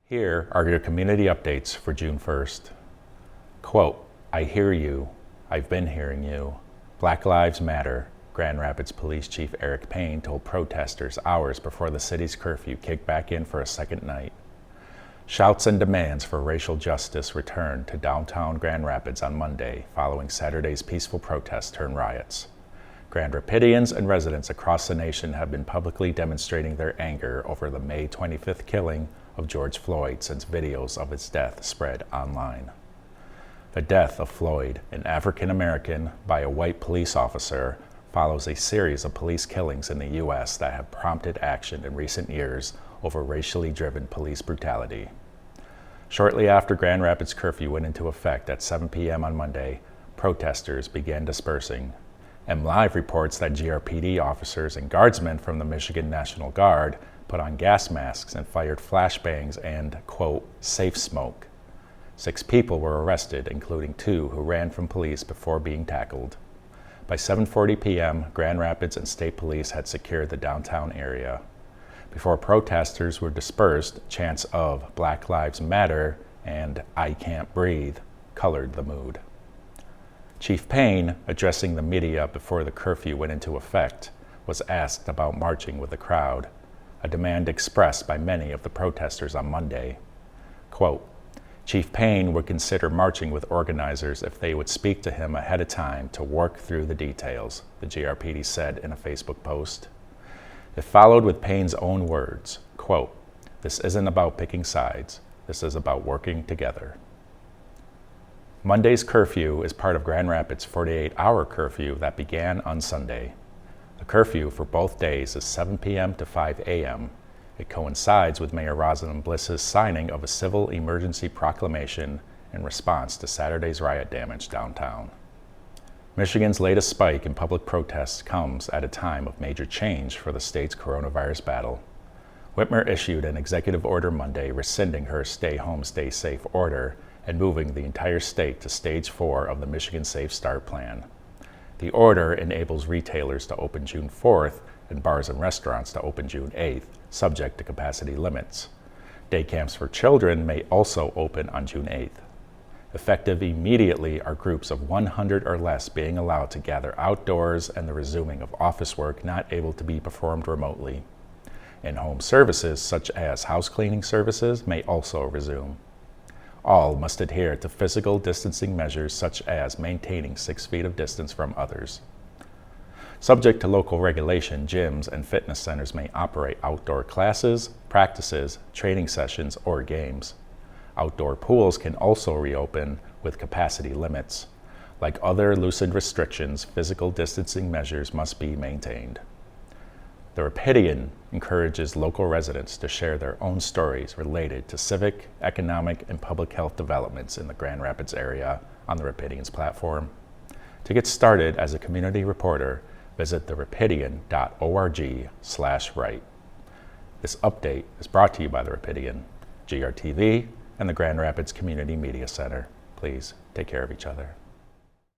Here are your community updates for June 1st. Quote, I hear you. I've been hearing you. Black Lives Matter. Grand Rapids Police Chief Eric Payne told protesters hours before the city's curfew kicked back in for a second night. Shouts and demands for racial justice returned to downtown Grand Rapids on Monday following Saturday's peaceful protests turned riots. Grand Rapidians and residents across the nation have been publicly demonstrating their anger over the May 25th killing of George Floyd since videos of his death spread online. The death of Floyd, an African American, by a white police officer, follows a series of police killings in the U.S. that have prompted action in recent years over racially driven police brutality. Shortly after Grand Rapids curfew went into effect at 7 p.m. on Monday, protesters began dispersing. MLive reports that GRPD officers and guardsmen from the Michigan National Guard put on gas masks and fired flashbangs and, quote, safe smoke. 6 people were arrested, including 2 who ran from police before being tackled. By 7:40 p.m., Grand Rapids and state police had secured the downtown area. Before protesters were dispersed, chants of Black Lives Matter and I Can't Breathe colored the mood. Chief Payne, addressing the media before the curfew went into effect, was asked about marching with the crowd, a demand expressed by many of the protesters on Monday. Quote, Chief Payne would consider marching with organizers if they would speak to him ahead of time to work through the details, the GRPD said in a Facebook post. It followed with Payne's own words, quote, this isn't about picking sides, this is about working together. Monday's curfew is part of Grand Rapids' 48-hour curfew that began on Sunday. The curfew for both days is 7 p.m. to 5 a.m. It coincides with Mayor Rosalind Bliss's signing of a civil emergency proclamation in response to Saturday's riot damage downtown. Michigan's latest spike in public protests comes at a time of major change for the state's coronavirus battle. Whitmer issued an executive order Monday rescinding her Stay Home, Stay Safe order and moving the entire state to Stage 4 of the Michigan Safe Start Plan. The order enables retailers to open June 4th and bars and restaurants to open June 8th, subject to capacity limits. Day camps for children may also open on June 8th. Effective immediately are groups of 100 or less being allowed to gather outdoors and the resuming of office work not able to be performed remotely. In-home services such as house cleaning services may also resume. All must adhere to physical distancing measures such as maintaining 6 feet of distance from others. Subject to local regulation, gyms and fitness centers may operate outdoor classes, practices, training sessions, or games. Outdoor pools can also reopen with capacity limits. Like other loosened restrictions, physical distancing measures must be maintained. The Rapidian encourages local residents to share their own stories related to civic, economic, and public health developments in the Grand Rapids area on the Rapidian's platform. To get started as a community reporter, visit therapidian.org/write. This update is brought to you by the Rapidian, GRTV, and the Grand Rapids Community Media Center. Please take care of each other.